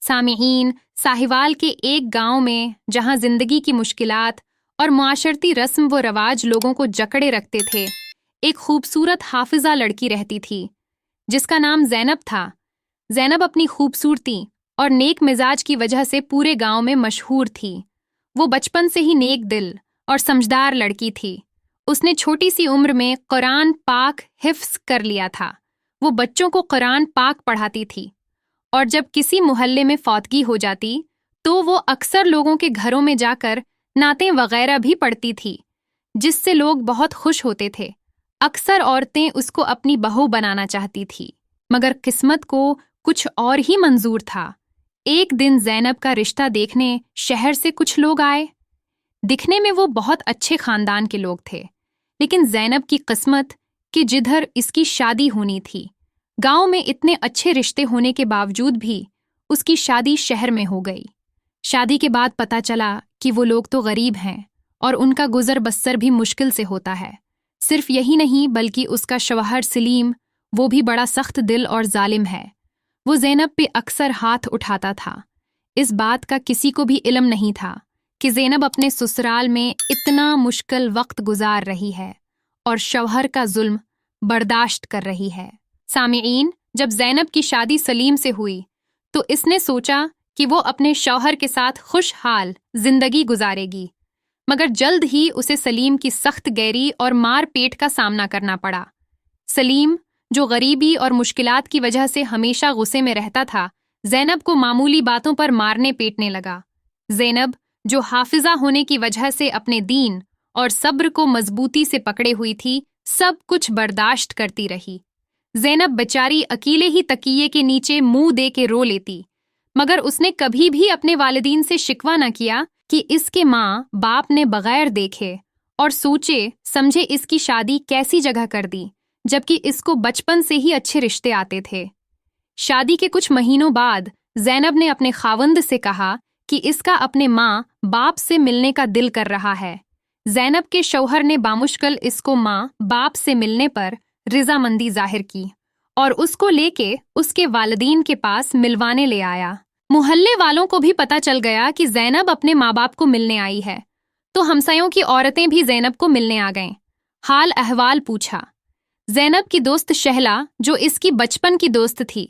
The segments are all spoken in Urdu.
سامعین، ساہیوال کے ایک گاؤں میں جہاں زندگی کی مشکلات اور معاشرتی رسم و رواج لوگوں کو جکڑے رکھتے تھے، ایک خوبصورت حافظہ لڑکی رہتی تھی جس کا نام زینب تھا۔ زینب اپنی خوبصورتی اور نیک مزاج کی وجہ سے پورے گاؤں میں مشہور تھی۔ وہ بچپن سے ہی نیک دل اور سمجھدار لڑکی تھی۔ اس نے چھوٹی سی عمر میں قرآن پاک حفظ کر لیا تھا۔ وہ بچوں کو قرآن پاک پڑھاتی تھی، اور جب کسی محلے میں فوتگی ہو جاتی تو وہ اکثر لوگوں کے گھروں میں جا کر نعتیں وغیرہ بھی پڑھتی تھی، جس سے لوگ بہت خوش ہوتے تھے۔ اکثر عورتیں اس کو اپنی بہو بنانا چاہتی تھی، مگر قسمت کو کچھ اور ہی منظور تھا۔ ایک دن زینب کا رشتہ دیکھنے شہر سے کچھ لوگ آئے۔ دکھنے میں وہ بہت اچھے خاندان کے لوگ تھے، لیکن زینب کی قسمت کہ جدھر اس کی شادی ہونی تھی، گاؤں میں اتنے اچھے رشتے ہونے کے باوجود بھی اس کی شادی شہر میں ہو گئی۔ شادی کے بعد پتہ چلا کہ وہ لوگ تو غریب ہیں اور ان کا گزر بسر بھی مشکل سے ہوتا ہے۔ صرف یہی نہیں بلکہ اس کا شوہر سلیم، وہ بھی بڑا سخت دل اور ظالم ہے۔ وہ زینب پہ اکثر ہاتھ اٹھاتا تھا۔ اس بات کا کسی کو بھی علم نہیں تھا کہ زینب اپنے سسرال میں اتنا مشکل وقت گزار رہی ہے اور شوہر کا ظلم برداشت کر رہی ہے۔ سامعین، جب زینب کی شادی سلیم سے ہوئی تو اس نے سوچا کہ وہ اپنے شوہر کے ساتھ خوشحال زندگی گزارے گی، مگر جلد ہی اسے سلیم کی سخت گیری اور مار پیٹ کا سامنا کرنا پڑا۔ سلیم، جو غریبی اور مشکلات کی وجہ سے ہمیشہ غصے میں رہتا تھا، زینب کو معمولی باتوں پر مارنے پیٹنے لگا۔ زینب، جو حافظہ ہونے کی وجہ سے اپنے دین اور صبر کو مضبوطی سے پکڑے ہوئی تھی، سب کچھ برداشت کرتی رہی۔ زینب بیچاری اکیلے ہی تکیے کے نیچے منہ دے کے رو لیتی، مگر اس نے کبھی بھی اپنے والدین سے شکوہ نہ کیا کہ اس کے ماں باپ نے بغیر دیکھے اور سوچے سمجھے اس کی شادی کیسی جگہ کر دی، جبکہ اس کو بچپن سے ہی اچھے رشتے آتے تھے۔ شادی کے کچھ مہینوں بعد زینب نے اپنے خاوند سے کہا کہ اس کا اپنے ماں باپ سے ملنے کا دل کر رہا ہے۔ زینب کے شوہر نے بامشکل اس کو ماں باپ سے ملنے پر رضامندی ظاہر کی اور اس کو لے کے اس کے والدین کے پاس ملوانے لے آیا۔ محلے والوں کو بھی پتہ چل گیا کہ زینب اپنے ماں باپ کو ملنے آئی ہے، تو ہمسایوں کی عورتیں بھی زینب کو ملنے آ گئیں۔ حال احوال پوچھا۔ زینب کی دوست شہلا، جو اس کی بچپن کی دوست تھی،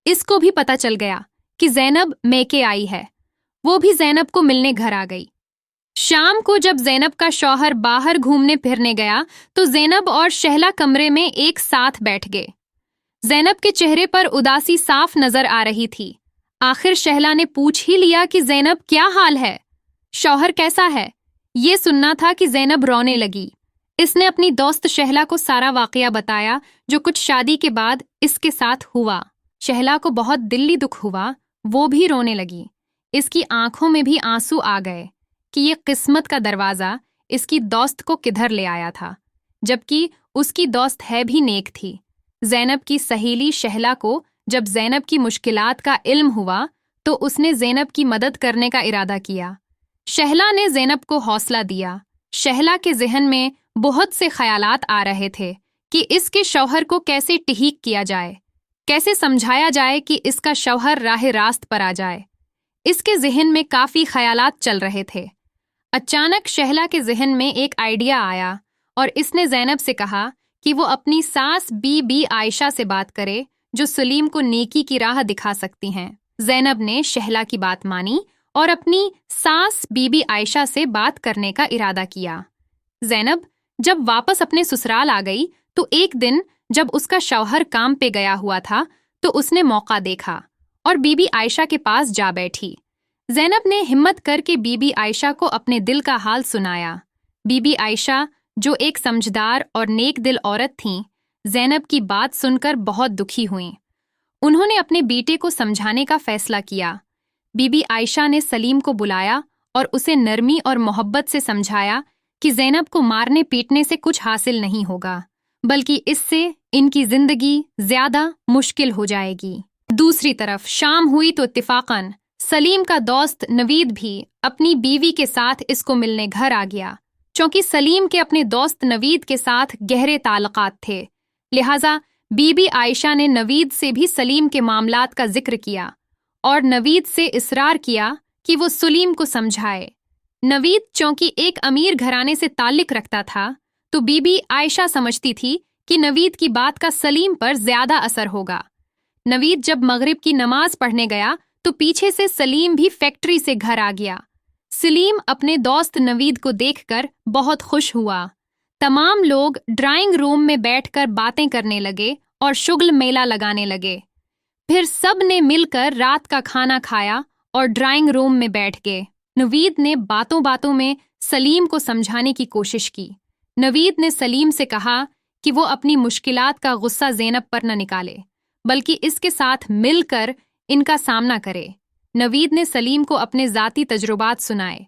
اس کو بھی پتہ چل گیا کہ زینب میکے آئی ہے۔ وہ بھی زینب کو ملنے گھر آ گئی۔ شام کو جب زینب کا شوہر باہر گھومنے پھرنے گیا تو زینب اور شہلا کمرے میں ایک ساتھ بیٹھ گئے۔ زینب کے چہرے پر اداسی صاف نظر آ رہی تھی۔ آخر شہلا نے پوچھ ہی لیا کہ زینب کیا حال ہے؟ شوہر کیسا ہے؟ یہ سننا تھا کہ زینب رونے لگی۔ اس نے اپنی دوست شہلا کو سارا واقعہ بتایا جو کچھ شادی کے بعد اس کے ساتھ ہوا۔ شہلا کو بہت دلی دکھ ہوا، وہ بھی رونے لگی۔ اس کی آنکھوں میں بھی آنسو آ گئے کہ یہ قسمت کا دروازہ اس کی دوست کو کدھر لے آیا تھا، جبکہ اس کی دوست ہے بھی نیک تھی۔ زینب کی سہیلی شہلا کو جب زینب کی مشکلات کا علم ہوا تو اس نے زینب کی مدد کرنے کا ارادہ کیا۔ شہلا نے زینب کو حوصلہ دیا۔ شہلا کے ذہن میں بہت سے خیالات آ رہے تھے کہ اس کے شوہر کو کیسے ٹھیک کیا جائے، کیسے سمجھایا جائے کہ اس کا شوہر راہ راست پر آ جائے۔ اس کے ذہن میں کافی خیالات چل رہے تھے۔ اچانک شہلا کے ذہن میں ایک آئیڈیا آیا اور اس نے زینب سے کہا کہ وہ اپنی ساس بی بی عائشہ سے بات کرے جو سلیم کو نیکی کی راہ دکھا سکتی ہیں۔ زینب نے شہلا کی بات مانی اور اپنی ساس بی بی عائشہ سے بات کرنے کا ارادہ کیا۔ زینب جب واپس اپنے سسرال آ گئی تو ایک دن جب اس کا شوہر کام پہ گیا ہوا تھا تو اس نے موقع دیکھا اور بی بی عائشہ کے پاس جا بیٹھی۔ زینب نے ہمت کر کے بی بی عائشہ کو اپنے دل کا حال سنایا۔ بی بی عائشہ، جو ایک سمجھدار اور نیک دل عورت تھیں، زینب کی بات سن کر بہت دکھی ہوئیں۔ انہوں نے اپنے بیٹے کو سمجھانے کا فیصلہ کیا۔ بی بی عائشہ نے سلیم کو بلایا اور اسے نرمی اور محبت سے سمجھایا کہ زینب کو مارنے پیٹنے سے کچھ حاصل نہیں ہوگا، بلکہ اس سے ان کی زندگی زیادہ مشکل ہو جائے گی۔ دوسری طرف شام ہوئی تو اتفاقاً سلیم کا دوست نوید بھی اپنی بیوی کے ساتھ اس کو ملنے گھر آ گیا۔ چونکہ سلیم کے اپنے دوست نوید کے ساتھ گہرے تعلقات تھے، لہٰذا بی بی عائشہ نے نوید سے بھی سلیم کے معاملات کا ذکر کیا اور نوید سے اصرار کیا کہ وہ سلیم کو سمجھائے۔ نوید چونکہ ایک امیر گھرانے سے تعلق رکھتا تھا تو بی بی عائشہ سمجھتی تھی کہ نوید کی بات کا سلیم پر زیادہ اثر ہوگا۔ نوید جب مغرب کی نماز پڑھنے گیا تو پیچھے سے سلیم بھی فیکٹری سے گھر آ گیا۔ سلیم اپنے دوست نوید کو دیکھ کر بہت خوش ہوا۔ تمام لوگ ڈرائنگ روم میں بیٹھ کر باتیں کرنے لگے اور شغل میلہ لگانے لگے۔ پھر سب نے مل کر رات کا کھانا کھایا اور ڈرائنگ روم میں بیٹھ گئے۔ نوید نے باتوں باتوں میں سلیم کو سمجھانے کی کوشش کی۔ نوید نے سلیم سے کہا کہ وہ اپنی مشکلات کا غصہ زینب پر نہ نکالے، بلکہ اس کے ساتھ مل کر ان کا سامنا کرے۔ نوید نے سلیم کو اپنے ذاتی تجربات سنائے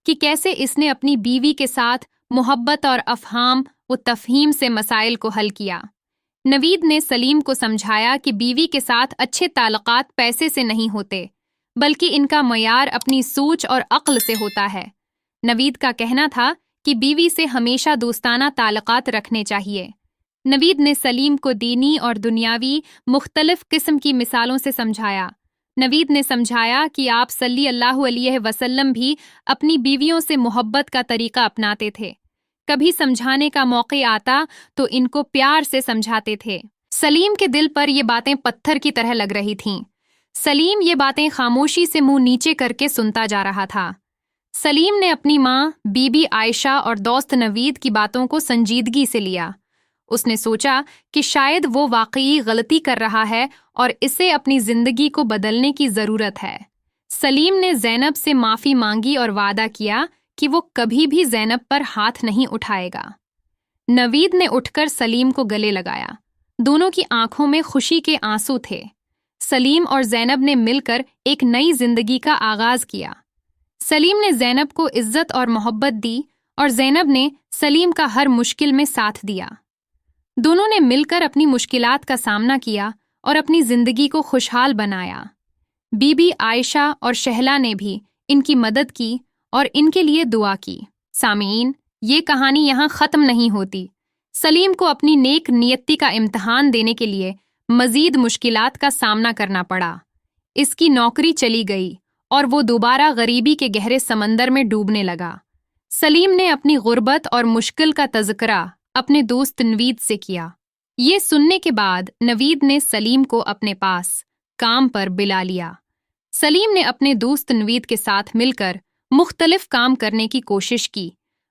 کہ کیسے اس نے اپنی بیوی کے ساتھ محبت اور افہام و تفہیم سے مسائل کو حل کیا۔ نوید نے سلیم کو سمجھایا کہ بیوی کے ساتھ اچھے تعلقات پیسے سے نہیں ہوتے، بلکہ ان کا معیار اپنی سوچ اور عقل سے ہوتا ہے۔ نوید کا کہنا تھا کہ بیوی سے ہمیشہ دوستانہ تعلقات رکھنے چاہیے۔ نوید نے سلیم کو دینی اور دنیاوی مختلف قسم کی مثالوں سے سمجھایا۔ نوید نے سمجھایا کہ آپ صلی اللہ علیہ وسلم بھی اپنی بیویوں سے محبت کا طریقہ اپناتے تھے۔ کبھی سمجھانے کا موقع آتا تو ان کو پیار سے سمجھاتے تھے۔ سلیم کے دل پر یہ باتیں پتھر کی طرح لگ رہی تھیں۔ سلیم یہ باتیں خاموشی سے منہ نیچے کر کے سنتا جا رہا تھا۔ سلیم نے اپنی ماں بی بی عائشہ اور دوست نوید کی باتوں کو سنجیدگی سے لیا۔ اس نے سوچا کہ شاید وہ واقعی غلطی کر رہا ہے اور اسے اپنی زندگی کو بدلنے کی ضرورت ہے۔ سلیم نے زینب سے معافی مانگی اور وعدہ کیا کہ وہ کبھی بھی زینب پر ہاتھ نہیں اٹھائے گا۔ نوید نے اٹھ کر سلیم کو گلے لگایا۔ دونوں کی آنکھوں میں خوشی کے آنسو تھے۔ سلیم اور زینب نے مل کر ایک نئی زندگی کا آغاز کیا۔ سلیم نے زینب کو عزت اور محبت دی اور زینب نے سلیم کا ہر مشکل میں ساتھ دیا۔ دونوں نے مل کر اپنی مشکلات کا سامنا کیا اور اپنی زندگی کو خوشحال بنایا۔ بی بی عائشہ اور شہلا نے بھی ان کی مدد کی اور ان کے لیے دعا کی۔ سامعین، یہ کہانی یہاں ختم نہیں ہوتی۔ سلیم کو اپنی نیک نیتی کا امتحان دینے کے لیے مزید مشکلات کا سامنا کرنا پڑا۔ اس کی نوکری چلی گئی اور وہ دوبارہ غریبی کے گہرے سمندر میں ڈوبنے لگا۔ سلیم نے اپنی غربت اور مشکل کا تذکرہ اپنے دوست نوید سے کیا۔ یہ سننے کے بعد نوید نے سلیم کو اپنے پاس کام پر بلا لیا۔ سلیم نے اپنے دوست نوید کے ساتھ مل کر مختلف کام کرنے کی کوشش کی،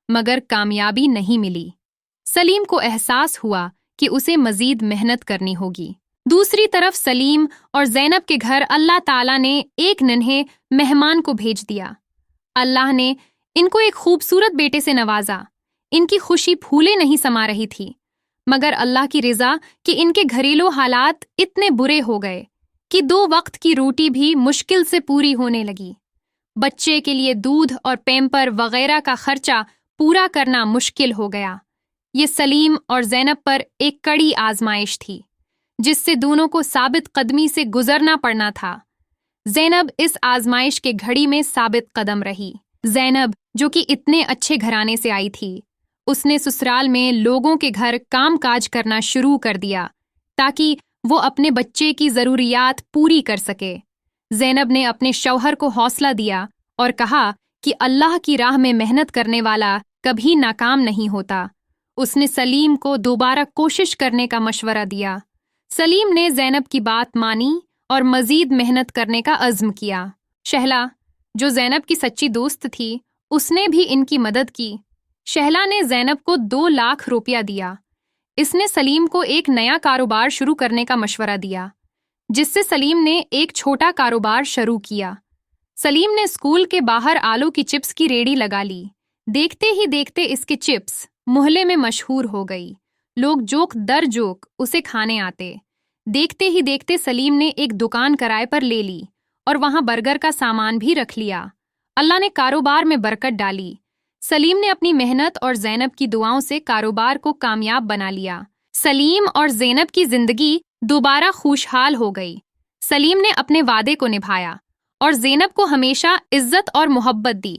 مگر کامیابی نہیں ملی۔ سلیم کو احساس ہوا کہ اسے مزید محنت کرنی ہوگی۔ دوسری طرف سلیم اور زینب کے گھر اللہ تعالیٰ نے ایک ننھے مہمان کو بھیج دیا۔ اللہ نے ان کو ایک خوبصورت بیٹے سے نوازا۔ ان کی خوشی پھولے نہیں سما رہی تھی، مگر اللہ کی رضا کہ ان کے گھریلو حالات اتنے برے ہو گئے کہ 2 وقت کی روٹی بھی مشکل سے پوری ہونے لگی۔ بچے کے لیے دودھ اور پیمپر وغیرہ کا خرچہ پورا کرنا مشکل ہو گیا۔ یہ سلیم اور زینب پر ایک کڑی آزمائش تھی، جس سے دونوں کو ثابت قدمی سے گزرنا پڑنا تھا۔ زینب اس آزمائش کے گھڑی میں ثابت قدم رہی۔ زینب، جو کہ اتنے اچھے گھرانے سے آئی تھی، اس نے سسرال میں لوگوں کے گھر کام کاج کرنا شروع کر دیا تاکہ وہ اپنے بچے کی ضروریات پوری کر سکے۔ زینب نے اپنے شوہر کو حوصلہ دیا اور کہا کہ اللہ کی راہ میں محنت کرنے والا کبھی ناکام نہیں ہوتا۔ اس نے سلیم کو دوبارہ کوشش کرنے کا مشورہ دیا۔ سلیم نے زینب کی بات مانی اور مزید محنت کرنے کا عزم کیا۔ شہلا، جو زینب کی سچی دوست تھی، اس نے بھی ان کی مدد کی۔ شہلا نے زینب کو 2 لاکھ روپیہ دیا۔ اس نے سلیم کو ایک نیا کاروبار شروع کرنے کا مشورہ دیا، جس سے سلیم نے ایک چھوٹا کاروبار شروع کیا۔ سلیم نے اسکول کے باہر آلو کی چپس کی ریڑھی لگا لی۔ دیکھتے ہی دیکھتے اس کے چپس محلے میں مشہور ہو گئی۔ لوگ جوک در جوک اسے کھانے آتے۔ دیکھتے ہی دیکھتے سلیم نے ایک دکان کرائے پر لے لی اور وہاں برگر کا سامان بھی رکھ لیا۔ اللہ نے کاروبار میں برکت ڈالی۔ سلیم نے اپنی محنت اور زینب کی دعاؤں سے کاروبار کو کامیاب بنا لیا۔ سلیم اور زینب کی زندگی دوبارہ خوشحال ہو گئی۔ سلیم نے اپنے وعدے کو نبھایا اور زینب کو ہمیشہ عزت اور محبت دی۔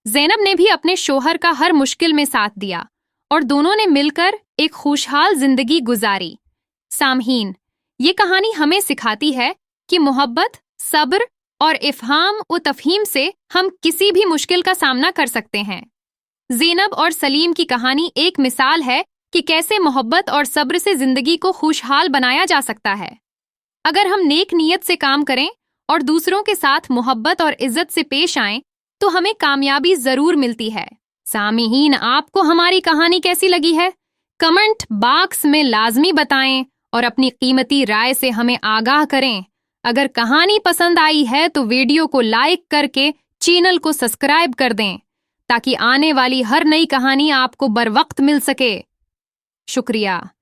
زینب نے بھی اپنے شوہر کا ہر مشکل میں ساتھ دیا اور دونوں نے مل کر ایک خوشحال زندگی گزاری۔ سامعین، یہ کہانی ہمیں سکھاتی ہے کہ محبت، صبر اور افہام و تفہیم سے ہم کسی بھی مشکل کا سامنا کر سکتے ہیں۔ زینب اور سلیم کی کہانی ایک مثال ہے کہ کیسے محبت اور صبر سے زندگی کو خوشحال بنایا جا سکتا ہے۔ اگر ہم نیک نیت سے کام کریں اور دوسروں کے ساتھ محبت اور عزت سے پیش آئیں تو ہمیں کامیابی ضرور ملتی ہے۔ سامعین، آپ کو ہماری کہانی کیسی لگی ہے؟ کمنٹ باکس میں لازمی بتائیں اور اپنی قیمتی رائے سے ہمیں آگاہ کریں۔ اگر کہانی پسند آئی ہے تو ویڈیو کو لائک کر کے چینل کو سبسکرائب کر دیں تاکہ آنے والی ہر نئی کہانی آپ کو بروقت مل سکے۔ شکریہ۔